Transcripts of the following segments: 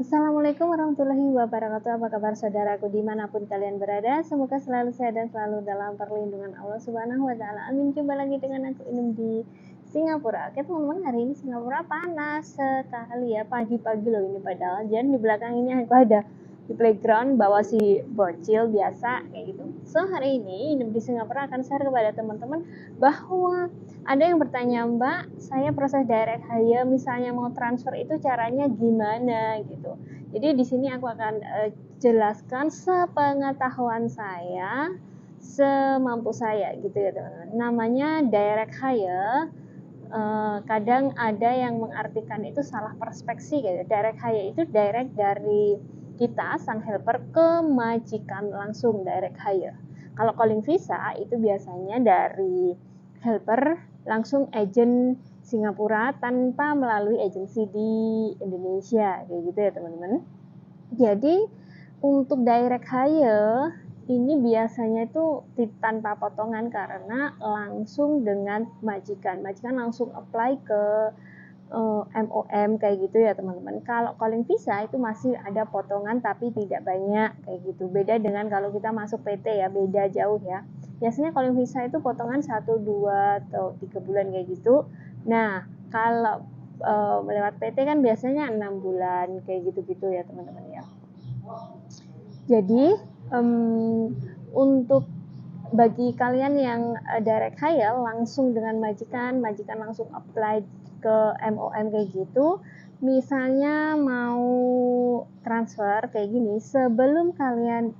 Assalamualaikum warahmatullahi wabarakatuh. Apa kabar saudaraku dimanapun kalian berada? Semoga selalu sehat dan selalu dalam perlindungan Allah Subhanahu wa Ta'ala. Amin. Jumpa lagi dengan aku Inem di Singapura. Oke teman-teman, hari ini Singapura panas sekali ya, pagi-pagi loh ini padahal. Dan di belakang ini aku ada di playground bawa si bocil biasa kayak gitu. So hari ini Inem di Singapura akan share kepada teman-teman bahwa ada yang bertanya, Mbak, saya proses direct hire, misalnya mau transfer itu caranya gimana gitu. Jadi di sini aku akan jelaskan sepengetahuan saya, semampu saya gitu ya teman-teman. Namanya direct hire. Kadang ada yang mengartikan itu salah perspektif gitu. Direct hire itu direct dari kita sang helper ke majikan langsung, direct hire. Kalau calling visa itu biasanya dari helper langsung agent Singapura tanpa melalui agensi di Indonesia kayak gitu ya teman-teman. Jadi untuk direct hire ini biasanya itu tanpa potongan karena langsung dengan majikan langsung apply ke MOM kayak gitu ya teman-teman. Kalau calling visa itu masih ada potongan tapi tidak banyak kayak gitu. Beda dengan kalau kita masuk PT ya, beda jauh ya. Biasanya calling visa itu potongan 1, 2, atau 3 bulan kayak gitu. Nah, kalau lewat PT kan biasanya 6 bulan kayak gitu-gitu ya teman-teman ya. Jadi untuk bagi kalian yang direct hire langsung dengan majikan langsung apply ke MOM kayak gitu, misalnya mau transfer kayak gini, sebelum kalian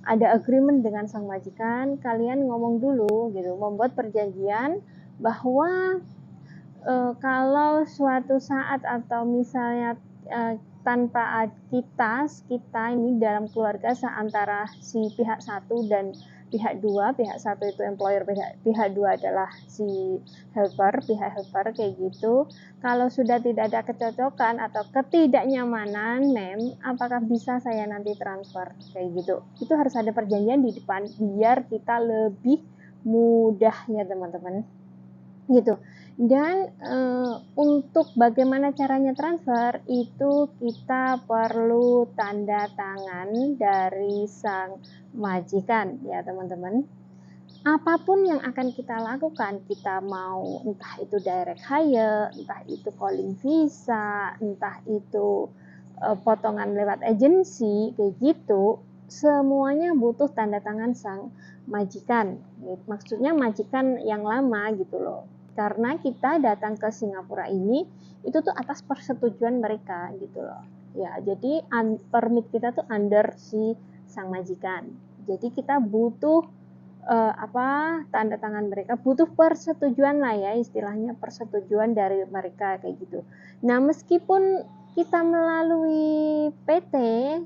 ada agreement dengan sang majikan, kalian ngomong dulu gitu, membuat perjanjian bahwa kalau suatu saat atau misalnya tanpa kita ini dalam keluarga antara si pihak satu dan pihak dua, pihak satu itu employer, pihak dua adalah si pihak helper kayak gitu. Kalau sudah tidak ada kecocokan atau ketidaknyamanan, apakah bisa saya nanti transfer kayak gitu. Itu harus ada perjanjian di depan biar kita lebih mudah ya teman-teman. Gitu. Dan untuk bagaimana caranya transfer itu kita perlu tanda tangan dari sang majikan ya teman-teman. Apapun yang akan kita lakukan, kita mau entah itu direct hire, entah itu calling visa, entah itu potongan lewat agensi kayak gitu, semuanya butuh tanda tangan sang majikan. Maksudnya majikan yang lama gitu loh. Karena kita datang ke Singapura ini itu tuh atas persetujuan mereka gitu loh. Ya, jadi permit kita tuh under si sang majikan. Jadi kita butuh tanda tangan mereka, butuh persetujuan lah ya, istilahnya persetujuan dari mereka kayak gitu. Nah, meskipun kita melalui PT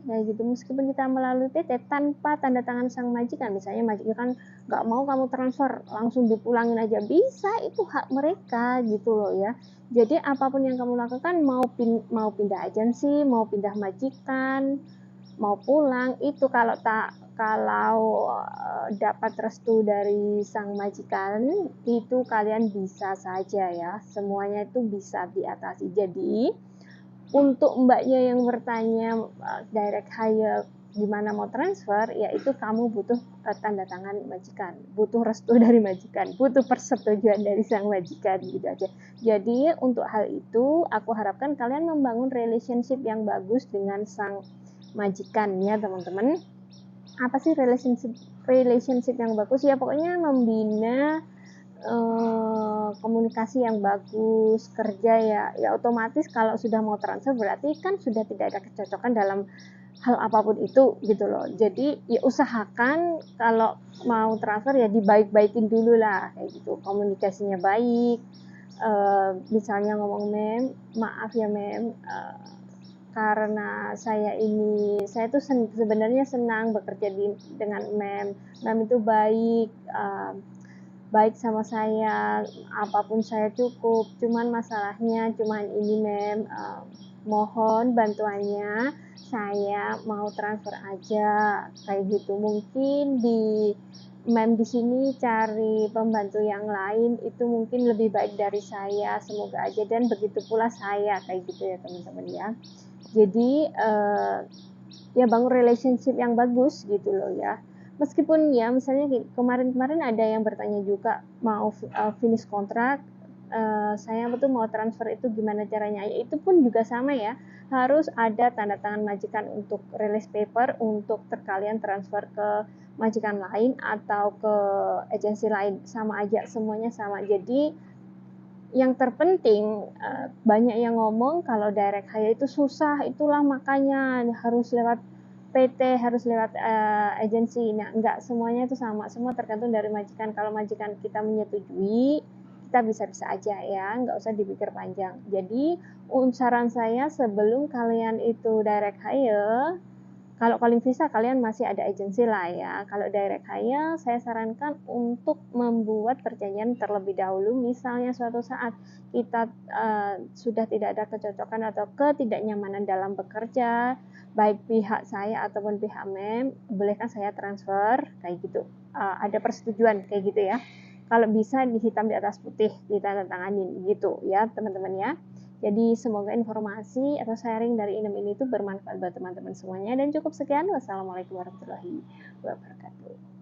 ya gitu, meskipun kita melalui PT tanpa tanda tangan sang majikan, misalnya majikan nggak mau kamu transfer langsung dipulangin aja, bisa, itu hak mereka gitu loh ya. Jadi apapun yang kamu lakukan, mau pindah agensi, mau pindah majikan, mau pulang, itu kalau dapat restu dari sang majikan itu kalian bisa saja ya, semuanya itu bisa diatasi. Jadi untuk mbaknya yang bertanya direct hire gimana mau transfer, yaitu kamu butuh tanda tangan majikan, butuh restu dari majikan, butuh persetujuan dari sang majikan gitu aja. Jadi untuk hal itu aku harapkan kalian membangun relationship yang bagus dengan sang majikan ya teman-teman. Apa sih relationship yang bagus ya, pokoknya membina komunikasi yang bagus, kerja ya otomatis kalau sudah mau transfer berarti kan sudah tidak ada kecocokan dalam hal apapun itu gitu loh. Jadi ya usahakan kalau mau transfer ya dibaik-baikin dulu lah kayak gitu, komunikasinya baik. Misalnya ngomong, maaf ya karena saya tuh sebenarnya senang bekerja dengan mem itu baik sama saya, apapun saya cukup, cuman masalahnya ini mohon bantuannya, saya mau transfer aja kayak gitu. Mungkin mem di sini cari pembantu yang lain itu mungkin lebih baik dari saya, semoga aja, dan begitu pula saya, kayak gitu ya teman-teman ya. Jadi ya bangun relationship yang bagus gitu loh ya. Meskipun ya misalnya kemarin-kemarin ada yang bertanya juga mau finish kontrak, saya betul mau transfer itu gimana caranya, ya itu pun juga sama ya, harus ada tanda tangan majikan untuk release paper untuk kalian transfer ke majikan lain atau ke agensi lain, sama aja, semuanya sama. Jadi yang terpenting, banyak yang ngomong kalau direct hire itu susah, itulah makanya harus lewat PT, harus lewat agensi. Nah, enggak semuanya itu sama, semua tergantung dari majikan. Kalau majikan kita menyetujui, kita bisa-bisa aja ya, nggak usah dipikir panjang. Jadi, saran saya sebelum kalian itu direct hire, kalau kalian bisa, kalian masih ada agensi lah ya. Kalau direct hire, saya sarankan untuk membuat perjanjian terlebih dahulu. Misalnya suatu saat kita sudah tidak ada kecocokan atau ketidaknyamanan dalam bekerja, baik pihak saya ataupun pihak mem, bolehkah saya transfer, kayak gitu. Ada persetujuan kayak gitu ya. Kalau bisa di hitam di atas putih, ditandatanganin gitu ya teman-teman ya. Jadi semoga informasi atau sharing dari Inem ini itu bermanfaat buat teman-teman semuanya, dan cukup sekian. Wassalamualaikum warahmatullahi wabarakatuh.